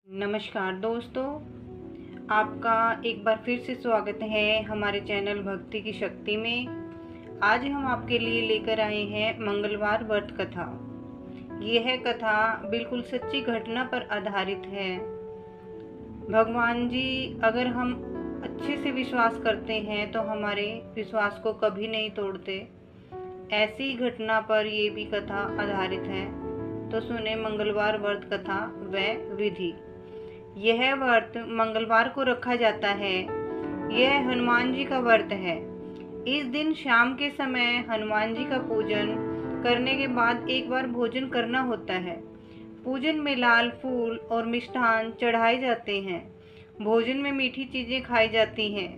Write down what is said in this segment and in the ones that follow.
नमस्कार दोस्तों, आपका एक बार फिर से स्वागत है हमारे चैनल भक्ति की शक्ति में। आज हम आपके लिए लेकर आए हैं मंगलवार व्रत कथा। यह कथा बिल्कुल सच्ची घटना पर आधारित है। भगवान जी अगर हम अच्छे से विश्वास करते हैं तो हमारे विश्वास को कभी नहीं तोड़ते। ऐसी घटना पर ये भी कथा आधारित है। तो सुने मंगलवार व्रत कथा व विधि। यह व्रत मंगलवार को रखा जाता है। यह हनुमान जी का व्रत है। इस दिन शाम के समय हनुमान जी का पूजन करने के बाद एक बार भोजन करना होता है। पूजन में लाल फूल और मिष्ठान चढ़ाए जाते हैं। भोजन में मीठी चीजें खाई जाती हैं।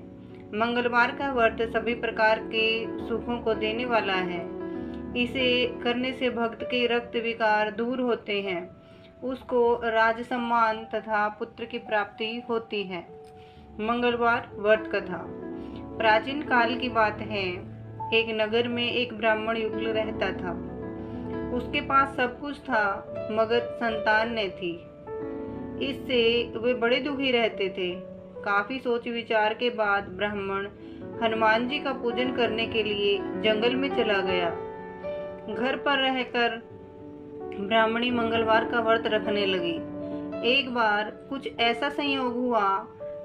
मंगलवार का व्रत सभी प्रकार के सुखों को देने वाला है। इसे करने से भक्त के रक्त विकार दूर होते हैं। उसको राज सम्मान तथा पुत्र की प्राप्ति होती है। मंगलवार व्रत कथा। प्राचीन काल की बात है। एक नगर में एक ब्राह्मण युगल रहता था। उसके पास सब कुछ था मगर संतान नहीं थी। इससे वे बड़े दुखी रहते थे। काफी सोच विचार के बाद ब्राह्मण हनुमान जी का पूजन करने के लिए जंगल में चला गया। घर पर रहकर ब्राह्मणी मंगलवार का व्रत रखने लगी। एक बार कुछ ऐसा संयोग हुआ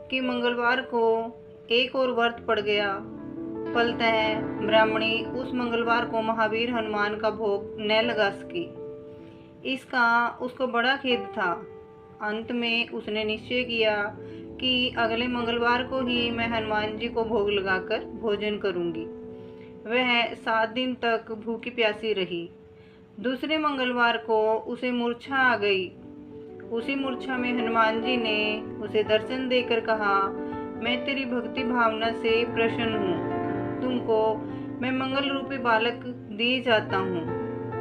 कि मंगलवार को एक और व्रत पड़ गया। फलतः ब्राह्मणी उस मंगलवार को महावीर हनुमान का भोग न लगा सकी। इसका उसको बड़ा खेद था। अंत में उसने निश्चय किया कि अगले मंगलवार को ही मैं हनुमान जी को भोग लगाकर भोजन करूंगी। वह 7 दिन तक भूखी प्यासी रही। दूसरे मंगलवार को उसे मूर्छा आ गई। उसी मूर्छा में हनुमान जी ने उसे दर्शन देकर कहा, मैं तेरी भक्ति भावना से प्रसन्न हूँ। तुमको मैं मंगल रूपी बालक दिए जाता हूँ।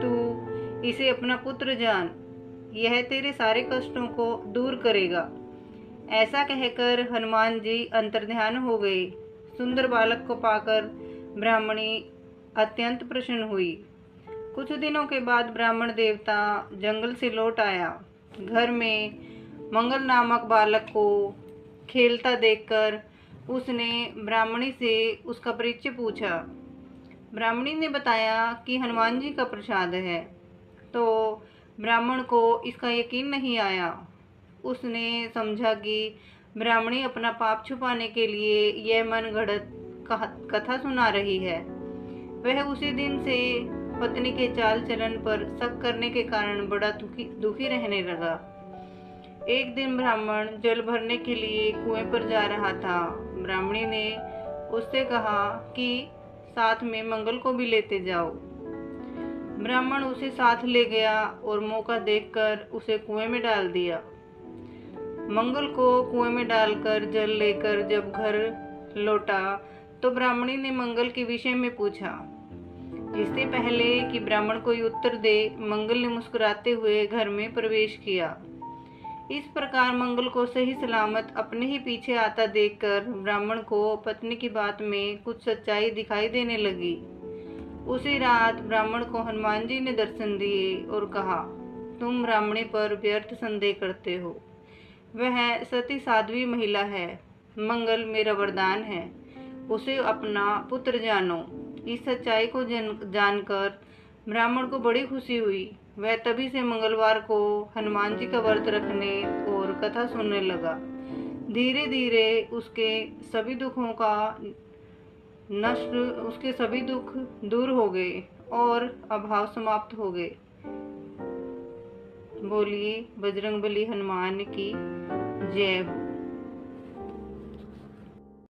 तू इसे अपना पुत्र जान। यह तेरे सारे कष्टों को दूर करेगा। ऐसा कहकर हनुमान जी अंतर्ध्यान हो गए। सुंदर बालक को पाकर ब्राह्मणी अत्यंत प्रसन्न हुई। कुछ दिनों के बाद ब्राह्मण देवता जंगल से लौट आया। घर में मंगल नामक बालक को खेलता देखकर उसने ब्राह्मणी से उसका परिचय पूछा। ब्राह्मणी ने बताया कि हनुमान जी का प्रसाद है। तो ब्राह्मण को इसका यकीन नहीं आया। उसने समझा कि ब्राह्मणी अपना पाप छुपाने के लिए यह मनगढ़ंत कथा सुना रही है। वह उसी दिन से पत्नी के चाल चलन पर शक करने के कारण बड़ा दुखी रहने लगा। एक दिन ब्राह्मण जल भरने के लिए कुएं पर जा रहा था। ब्राह्मणी ने उससे कहा कि साथ में मंगल को भी लेते जाओ। ब्राह्मण उसे साथ ले गया और मौका देखकर उसे कुएं में डाल दिया। मंगल को कुएं में डालकर जल लेकर जब घर लौटा तो ब्राह्मणी ने मंगल के विषय में पूछा। इससे पहले कि ब्राह्मण कोई उत्तर दे, मंगल ने मुस्कुराते हुए घर में प्रवेश किया। इस प्रकार मंगल को सही सलामत अपने ही पीछे आता देखकर ब्राह्मण को पत्नी की बात में कुछ सच्चाई दिखाई देने लगी। उसी रात ब्राह्मण को हनुमान जी ने दर्शन दिए और कहा, तुम ब्राह्मणी पर व्यर्थ संदेह करते हो। वह सती साध्वी महिला है। मंगल मेरा वरदान है। उसे अपना पुत्र जानो। इस सच्चाई को जानकर ब्राह्मण को बड़ी खुशी हुई। वह तभी से मंगलवार को हनुमान जी का व्रत रखने और कथा सुनने लगा। धीरे धीरे उसके सभी दुख दूर हो गए और अभाव समाप्त हो गए। बोलिए बजरंगबली हनुमान की जय हो।